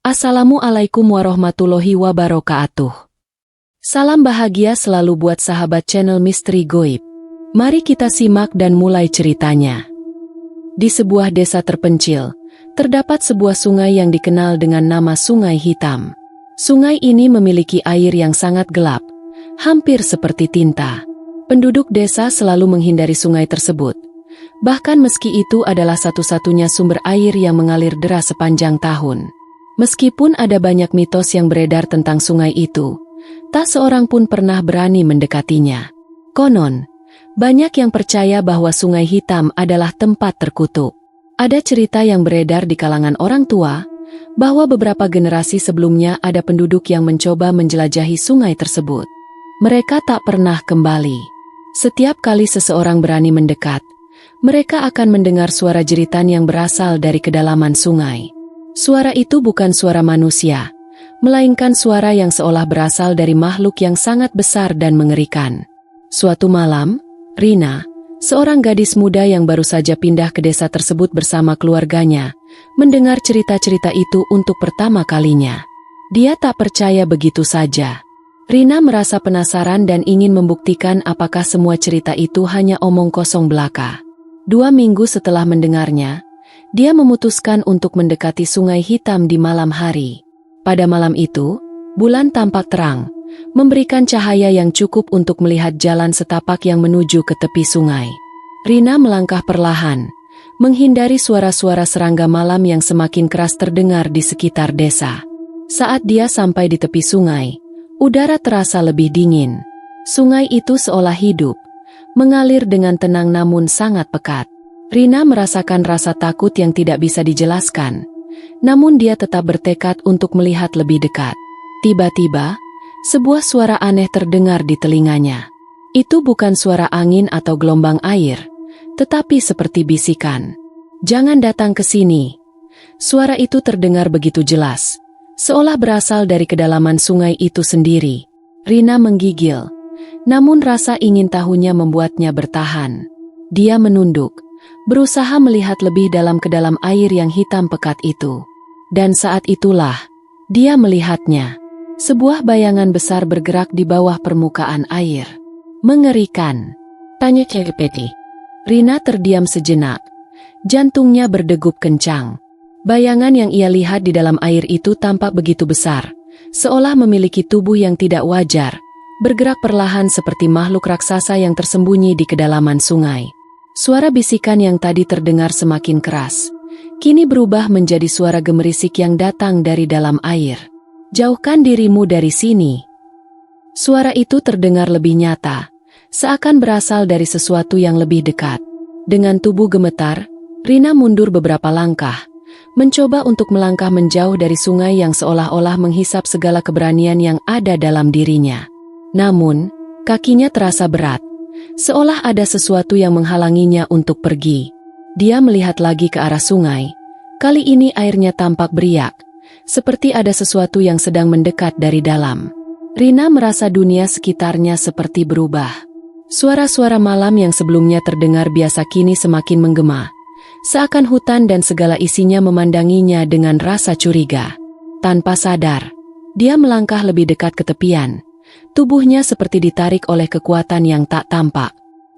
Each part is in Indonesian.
Assalamualaikum warahmatullahi wabarakatuh. Salam bahagia selalu buat sahabat channel Misteri Goib. Mari kita simak dan mulai ceritanya. Di sebuah desa terpencil, terdapat sebuah sungai yang dikenal dengan nama Sungai Hitam. Sungai ini memiliki air yang sangat gelap, hampir seperti tinta. Penduduk desa selalu menghindari sungai tersebut. Bahkan meski itu adalah satu-satunya sumber air yang mengalir deras sepanjang tahun. Meskipun ada banyak mitos yang beredar tentang sungai itu, tak seorang pun pernah berani mendekatinya. Konon, banyak yang percaya bahwa Sungai Hitam adalah tempat terkutuk. Ada cerita yang beredar di kalangan orang tua, bahwa beberapa generasi sebelumnya ada penduduk yang mencoba menjelajahi sungai tersebut. Mereka tak pernah kembali. Setiap kali seseorang berani mendekat, mereka akan mendengar suara jeritan yang berasal dari kedalaman sungai. Suara itu bukan suara manusia, melainkan suara yang seolah berasal dari makhluk yang sangat besar dan mengerikan. Suatu malam, Rina, seorang gadis muda yang baru saja pindah ke desa tersebut bersama keluarganya, mendengar cerita-cerita itu untuk pertama kalinya. Dia tak percaya begitu saja. Rina merasa penasaran dan ingin membuktikan apakah semua cerita itu hanya omong kosong belaka. 2 minggu setelah mendengarnya, dia memutuskan untuk mendekati Sungai Hitam di malam hari. Pada malam itu, bulan tampak terang, memberikan cahaya yang cukup untuk melihat jalan setapak yang menuju ke tepi sungai. Rina melangkah perlahan, menghindari suara-suara serangga malam yang semakin keras terdengar di sekitar desa. Saat dia sampai di tepi sungai, udara terasa lebih dingin. Sungai itu seolah hidup, mengalir dengan tenang namun sangat pekat. Rina merasakan rasa takut yang tidak bisa dijelaskan, namun dia tetap bertekad untuk melihat lebih dekat. Tiba-tiba, sebuah suara aneh terdengar di telinganya. Itu bukan suara angin atau gelombang air, tetapi seperti bisikan. "Jangan datang ke sini." Suara itu terdengar begitu jelas, seolah berasal dari kedalaman sungai itu sendiri. Rina menggigil, namun rasa ingin tahunya membuatnya bertahan. Dia menunduk, berusaha melihat lebih dalam ke dalam air yang hitam pekat itu. Dan saat itulah, dia melihatnya. Sebuah bayangan besar bergerak di bawah permukaan air. "Mengerikan," tanya Cepeti. Rina terdiam sejenak. Jantungnya berdegup kencang. Bayangan yang ia lihat di dalam air itu tampak begitu besar, seolah memiliki tubuh yang tidak wajar, bergerak perlahan seperti makhluk raksasa yang tersembunyi di kedalaman sungai. Suara bisikan yang tadi terdengar semakin keras, kini berubah menjadi suara gemerisik yang datang dari dalam air. "Jauhkan dirimu dari sini." Suara itu terdengar lebih nyata, seakan berasal dari sesuatu yang lebih dekat. Dengan tubuh gemetar, Rina mundur beberapa langkah, mencoba untuk melangkah menjauh dari sungai yang seolah-olah menghisap segala keberanian yang ada dalam dirinya. Namun, kakinya terasa berat, seolah ada sesuatu yang menghalanginya untuk pergi. Dia melihat lagi ke arah sungai. Kali ini airnya tampak beriak, seperti ada sesuatu yang sedang mendekat dari dalam. Rina merasa dunia sekitarnya seperti berubah. Suara-suara malam yang sebelumnya terdengar biasa kini semakin menggema, seakan hutan dan segala isinya memandanginya dengan rasa curiga. Tanpa sadar, dia melangkah lebih dekat ke tepian. Tubuhnya seperti ditarik oleh kekuatan yang tak tampak.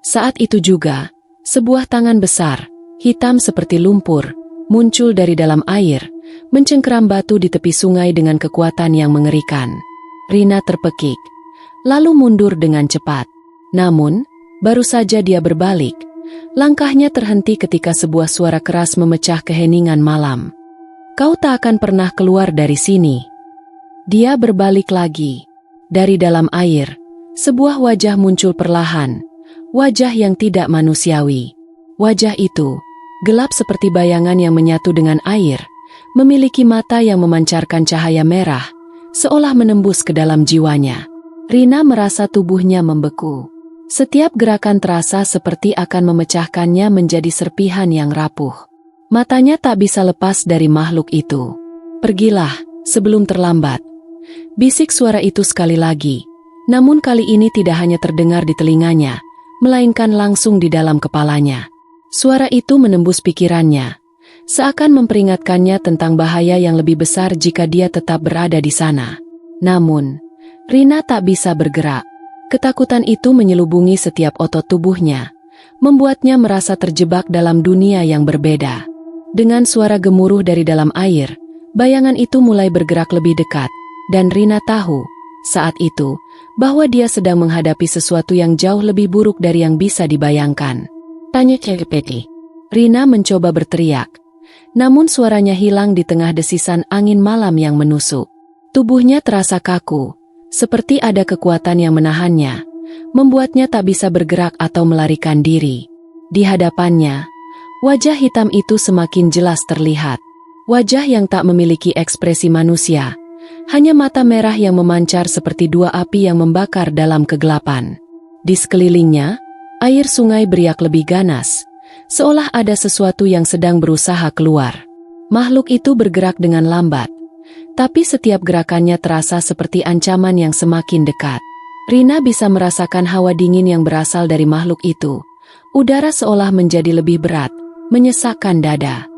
Saat itu juga, sebuah tangan besar, hitam seperti lumpur, muncul dari dalam air, mencengkeram batu di tepi sungai dengan kekuatan yang mengerikan. Rina terpekik, lalu mundur dengan cepat. Namun, baru saja dia berbalik, langkahnya terhenti ketika sebuah suara keras memecah keheningan malam. "Kau tak akan pernah keluar dari sini." Dia berbalik lagi. Dari dalam air, sebuah wajah muncul perlahan, wajah yang tidak manusiawi. Wajah itu, gelap seperti bayangan yang menyatu dengan air, memiliki mata yang memancarkan cahaya merah, seolah menembus ke dalam jiwanya. Rina merasa tubuhnya membeku. Setiap gerakan terasa seperti akan memecahkannya menjadi serpihan yang rapuh. Matanya tak bisa lepas dari makhluk itu. "Pergilah, sebelum terlambat." Bisik suara itu sekali lagi, namun kali ini tidak hanya terdengar di telinganya, melainkan langsung di dalam kepalanya. Suara itu menembus pikirannya, seakan memperingatkannya tentang bahaya yang lebih besar jika dia tetap berada di sana. Namun, Rina tak bisa bergerak. Ketakutan itu menyelubungi setiap otot tubuhnya, membuatnya merasa terjebak dalam dunia yang berbeda. Dengan suara gemuruh dari dalam air, bayangan itu mulai bergerak lebih dekat, dan Rina tahu, saat itu, bahwa dia sedang menghadapi sesuatu yang jauh lebih buruk dari yang bisa dibayangkan. Tanya Cepeti. Rina mencoba berteriak, namun suaranya hilang di tengah desisan angin malam yang menusuk. Tubuhnya terasa kaku, seperti ada kekuatan yang menahannya, membuatnya tak bisa bergerak atau melarikan diri. Di hadapannya, wajah hitam itu semakin jelas terlihat. Wajah yang tak memiliki ekspresi manusia, hanya mata merah yang memancar seperti dua api yang membakar dalam kegelapan. Di sekelilingnya, air sungai beriak lebih ganas, seolah ada sesuatu yang sedang berusaha keluar. Makhluk itu bergerak dengan lambat, tapi setiap gerakannya terasa seperti ancaman yang semakin dekat. Rina bisa merasakan hawa dingin yang berasal dari makhluk itu. Udara seolah menjadi lebih berat, menyesakkan dada.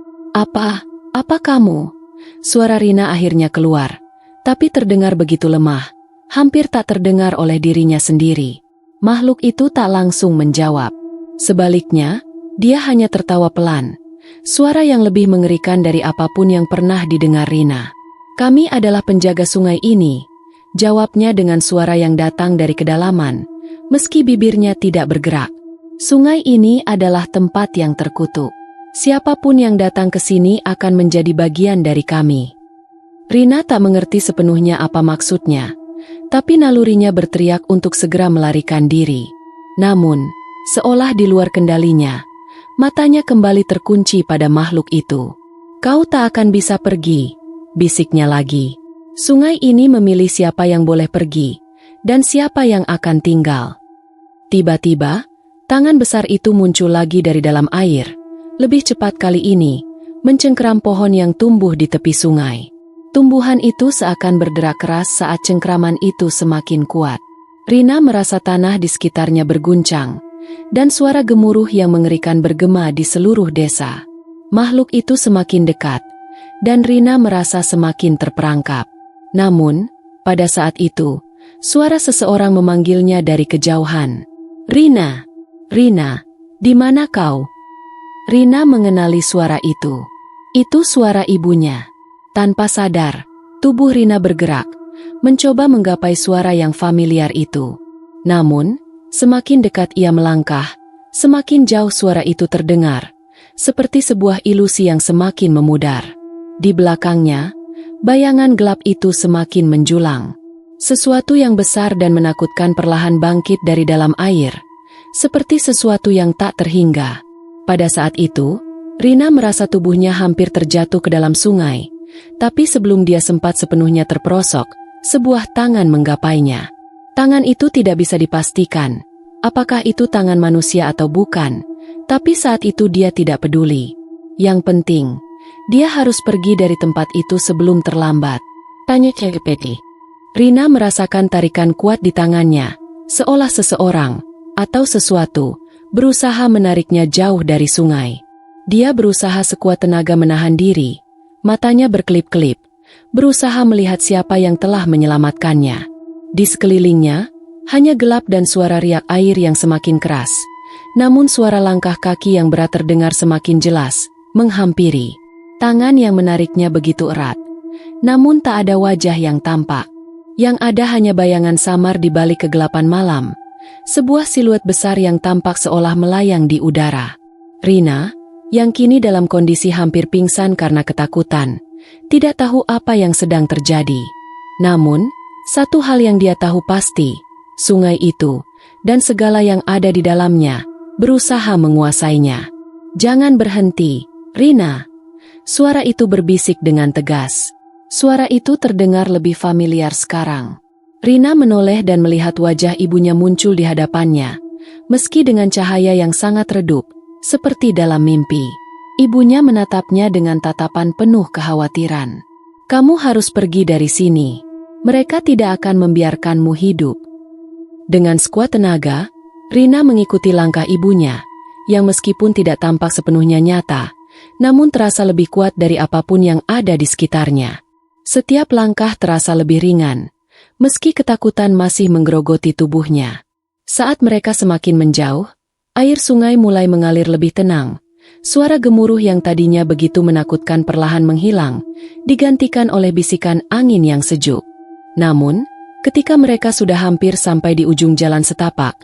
Apa kamu? Suara Rina akhirnya keluar, tapi terdengar begitu lemah, hampir tak terdengar oleh dirinya sendiri. Makhluk itu tak langsung menjawab. Sebaliknya, dia hanya tertawa pelan, suara yang lebih mengerikan dari apapun yang pernah didengar Rina. Kami adalah penjaga sungai ini, jawabnya dengan suara yang datang dari kedalaman, meski bibirnya tidak bergerak. Sungai ini adalah tempat yang terkutuk. Siapapun yang datang ke sini akan menjadi bagian dari kami. Rina tak mengerti sepenuhnya apa maksudnya, tapi nalurinya berteriak untuk segera melarikan diri. Namun, seolah di luar kendalinya, matanya kembali terkunci pada makhluk itu. Kau tak akan bisa pergi, bisiknya lagi. Sungai ini memilih siapa yang boleh pergi, dan siapa yang akan tinggal. Tiba-tiba, tangan besar itu muncul lagi dari dalam air. Lebih cepat kali ini, mencengkeram pohon yang tumbuh di tepi sungai. Tumbuhan itu seakan berderak keras saat cengkraman itu semakin kuat. Rina merasa tanah di sekitarnya berguncang, dan suara gemuruh yang mengerikan bergema di seluruh desa. Makhluk itu semakin dekat, dan Rina merasa semakin terperangkap. Namun, pada saat itu, suara seseorang memanggilnya dari kejauhan. Rina, di mana kau? Rina mengenali suara itu. Itu suara ibunya. Tanpa sadar, tubuh Rina bergerak, mencoba menggapai suara yang familiar itu. Namun, semakin dekat ia melangkah, semakin jauh suara itu terdengar, seperti sebuah ilusi yang semakin memudar. Di belakangnya, bayangan gelap itu semakin menjulang. Sesuatu yang besar dan menakutkan perlahan bangkit dari dalam air, seperti sesuatu yang tak terhingga. Pada saat itu, Rina merasa tubuhnya hampir terjatuh ke dalam sungai, tapi sebelum dia sempat sepenuhnya terperosok, sebuah tangan menggapainya. Tangan itu tidak bisa dipastikan, apakah itu tangan manusia atau bukan, tapi saat itu dia tidak peduli. Yang penting, dia harus pergi dari tempat itu sebelum terlambat. Tanya Cepeti. Rina merasakan tarikan kuat di tangannya, seolah seseorang, atau sesuatu, berusaha menariknya jauh dari sungai. Dia berusaha sekuat tenaga menahan diri, matanya berkelip-kelip, berusaha melihat siapa yang telah menyelamatkannya. Di sekelilingnya, hanya gelap dan suara riak air yang semakin keras. Namun suara langkah kaki yang berat terdengar semakin jelas, menghampiri. Tangan yang menariknya begitu erat. Namun tak ada wajah yang tampak. Yang ada hanya bayangan samar di balik kegelapan malam. Sebuah siluet besar yang tampak seolah melayang di udara. Rina, yang kini dalam kondisi hampir pingsan karena ketakutan, tidak tahu apa yang sedang terjadi. Namun, satu hal yang dia tahu pasti, sungai itu, dan segala yang ada di dalamnya, berusaha menguasainya. Jangan berhenti, Rina. Suara itu berbisik dengan tegas. Suara itu terdengar lebih familiar sekarang. Rina menoleh dan melihat wajah ibunya muncul di hadapannya, meski dengan cahaya yang sangat redup, seperti dalam mimpi. Ibunya menatapnya dengan tatapan penuh kekhawatiran. Kamu harus pergi dari sini. Mereka tidak akan membiarkanmu hidup. Dengan sekuat tenaga, Rina mengikuti langkah ibunya, yang meskipun tidak tampak sepenuhnya nyata, namun terasa lebih kuat dari apapun yang ada di sekitarnya. Setiap langkah terasa lebih ringan, meski ketakutan masih menggerogoti tubuhnya. Saat mereka semakin menjauh, air sungai mulai mengalir lebih tenang. Suara gemuruh yang tadinya begitu menakutkan perlahan menghilang, digantikan oleh bisikan angin yang sejuk. Namun, ketika mereka sudah hampir sampai di ujung jalan setapak,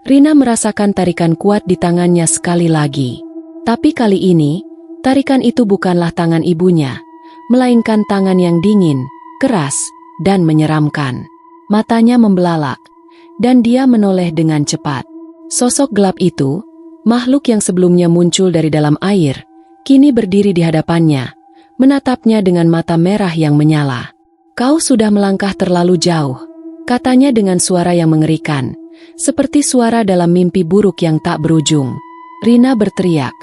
Rina merasakan tarikan kuat di tangannya sekali lagi. Tapi kali ini, tarikan itu bukanlah tangan ibunya, melainkan tangan yang dingin, keras, dan menyeramkan. Matanya membelalak, dan dia menoleh dengan cepat. Sosok gelap itu, makhluk yang sebelumnya muncul dari dalam air, kini berdiri di hadapannya, menatapnya dengan mata merah yang menyala. "Kau sudah melangkah terlalu jauh," katanya dengan suara yang mengerikan, seperti suara dalam mimpi buruk yang tak berujung. Rina berteriak,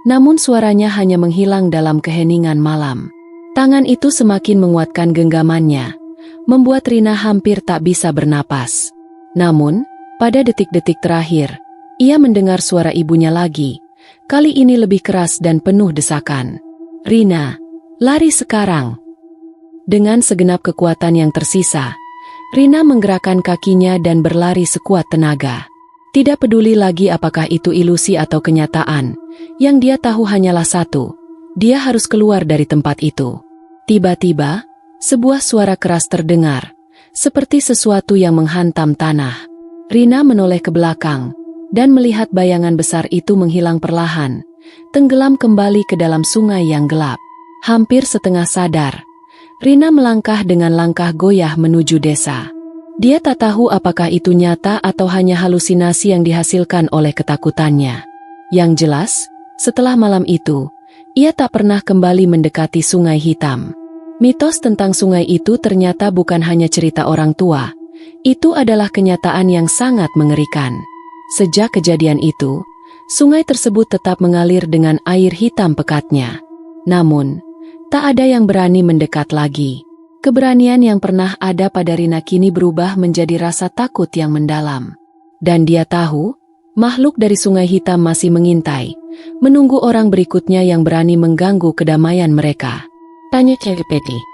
namun suaranya hanya menghilang dalam keheningan malam. Tangan itu semakin menguatkan genggamannya, membuat Rina hampir tak bisa bernapas. Namun, pada detik-detik terakhir, ia mendengar suara ibunya lagi, kali ini lebih keras dan penuh desakan. "Rina, lari sekarang!" Dengan segenap kekuatan yang tersisa, Rina menggerakkan kakinya dan berlari sekuat tenaga. Tidak peduli lagi apakah itu ilusi atau kenyataan, yang dia tahu hanyalah satu, dia harus keluar dari tempat itu. Tiba-tiba, sebuah suara keras terdengar, seperti sesuatu yang menghantam tanah. Rina menoleh ke belakang, dan melihat bayangan besar itu menghilang perlahan, tenggelam kembali ke dalam sungai yang gelap. Hampir setengah sadar, Rina melangkah dengan langkah goyah menuju desa. Dia tak tahu apakah itu nyata atau hanya halusinasi yang dihasilkan oleh ketakutannya. Yang jelas, setelah malam itu, ia tak pernah kembali mendekati Sungai Hitam. Mitos tentang sungai itu ternyata bukan hanya cerita orang tua, itu adalah kenyataan yang sangat mengerikan. Sejak kejadian itu, sungai tersebut tetap mengalir dengan air hitam pekatnya. Namun, tak ada yang berani mendekat lagi. Keberanian yang pernah ada pada Rina kini berubah menjadi rasa takut yang mendalam. Dan dia tahu, makhluk dari Sungai Hitam masih mengintai, menunggu orang berikutnya yang berani mengganggu kedamaian mereka. Tanya ChatGPT.